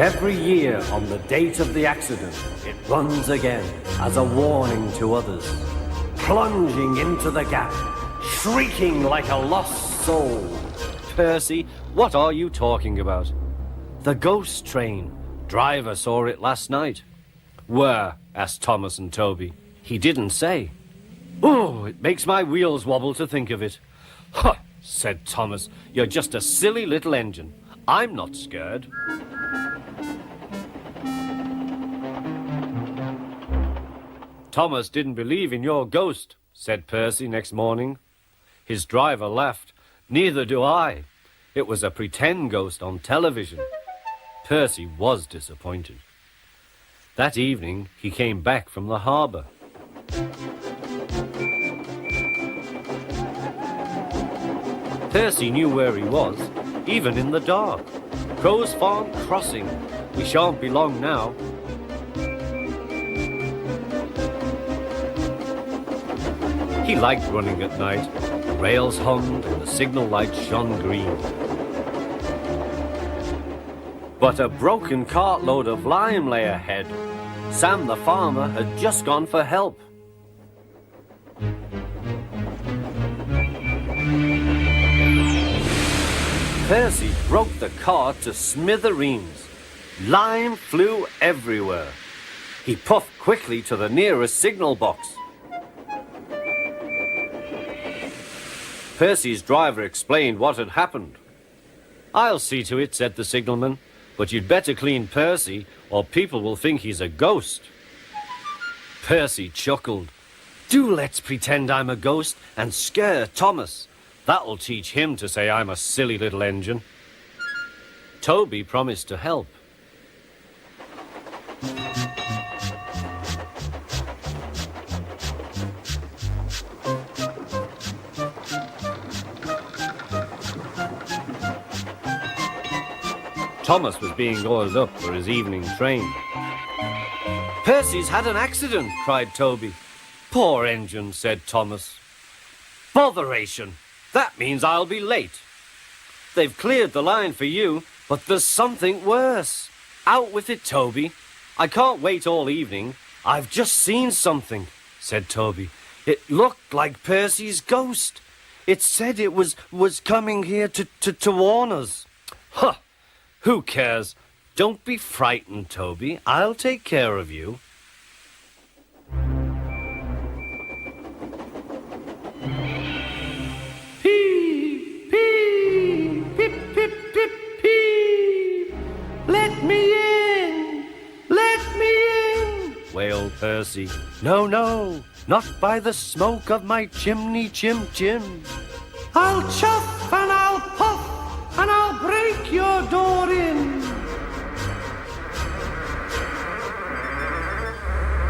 every year on the date of the accident, it runs again as a warning to others, plunging into the gap, shrieking like a lost soul. Percy, what are you talking about? The ghost train. Driver saw it last night. Where? Asked Thomas and Toby. He didn't say. Oh, it makes my wheels wobble to think of it. Huh, said Thomas. You're just a silly little engine. I'm not scared. Thomas didn't believe in your ghost, said Percy next morning. His driver laughed. Neither do I. It was a pretend ghost on television. Percy was disappointed. That evening, he came back from the harbour. Percy knew where he was, even in the dark. Crow's Farm Crossing. We shan't be long now. He liked running at night. The rails hummed and the signal lights shone green. But a broken cartload of lime lay ahead. Sam the farmer had just gone for help. Percy broke the cart to smithereens. Lime flew everywhere. He puffed quickly to the nearest signal box. Percy's driver explained what had happened. I'll see to it, said the signalman, but you'd better clean Percy or people will think he's a ghost. Percy chuckled. Do let's pretend I'm a ghost and scare Thomas. That'll teach him to say I'm a silly little engine. Toby promised to help. Thomas was being oiled up for his evening train. Percy's had an accident, cried Toby. Poor engine, said Thomas. Botheration! That means I'll be late. They've cleared the line for you, but there's something worse. Out with it, Toby. I can't wait all evening. I've just seen something, said Toby. It looked like Percy's ghost. It said it was coming here to warn us. Huh! Who cares? Don't be frightened, Toby. I'll take care of you. Pee, pee, pip, pip, pip, pee. Let me in! Let me in! Wailed Percy. No, no, not by the smoke of my chimney, chim. I'll chuff and I'll puff and I'll break your door in.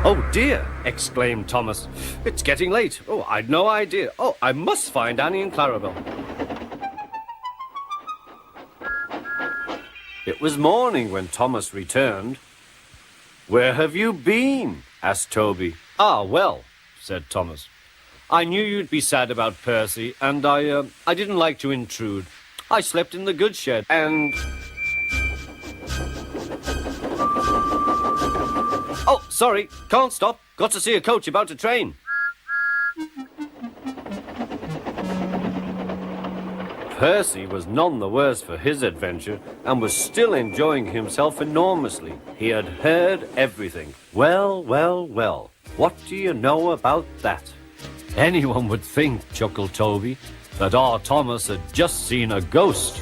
Oh dear, exclaimed Thomas. It's getting late. Oh, I'd no idea. Oh, I must find Annie and Clarabel. It was morning when Thomas returned. Where have you been? Asked Toby. Ah, well, said Thomas. I knew you'd be sad about Percy, and I didn't like to intrude. I slept in the goods shed, and... Oh, sorry, can't stop. Got to see a coach about to train. Percy was none the worse for his adventure and was still enjoying himself enormously. He had heard everything. Well, well, well. What do you know about that? Anyone would think, chuckled Toby, that our Thomas had just seen a ghost.